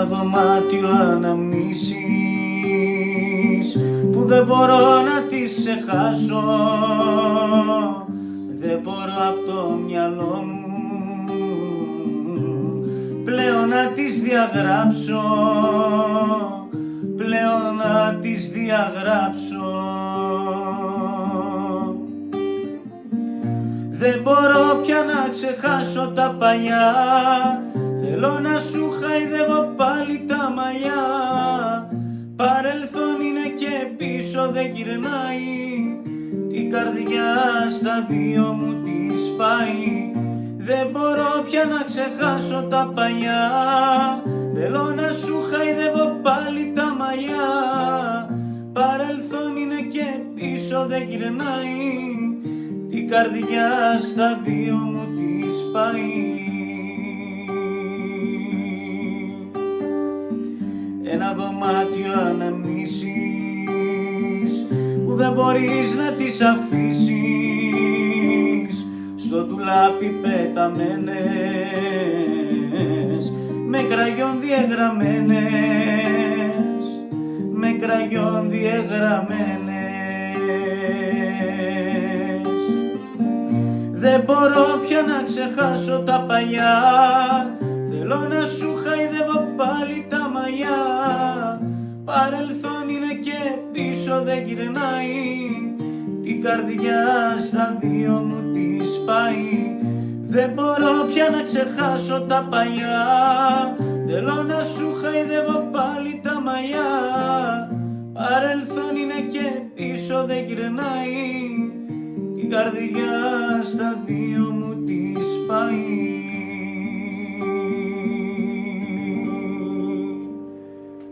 ένα δωμάτιο αναμνήσεις που δεν μπορώ να τις ξεχάσω, δεν μπορώ απ' το μυαλό μου πλέον να τις διαγράψω, πλέον να τις διαγράψω. Δεν μπορώ πια να ξεχάσω τα παλιά, θέλω να σου χαϊδεύω πάλι τα μαλλιά. Παρελθόν είναι και πίσω δεν γυρνάει, την καρδιά στα δύο μου τη σπάει. Δεν μπορώ πια να ξεχάσω τα παλιά, θέλω να σου χαϊδεύω πάλι τα μαλλιά. Παρελθόν είναι και πίσω δεν γυρνάει, την καρδιά στα δύο μου τη σπάει. Ένα δωμάτιο αναμνήσεις που δεν μπορείς να τις αφήσεις, στο ντουλάπι πεταμένες, με κραγιόν διαγραμμένες, με κραγιόν διαγραμμένες. Δεν μπορώ πια να ξεχάσω τα παλιά, θέλω να σου χαϊδεύω πάλι τα μαλλιά. Παρελθόν είναι και πίσω δεν γυρνάει, την καρδιά στα δύο μου τη σπάει. Δεν μπορώ πια να ξεχάσω τα παλιά, θέλω να σου χαϊδεύω πάλι τα μαλλιά. Παρελθόν είναι και πίσω δεν γυρνάει, την καρδιά στα δύο μου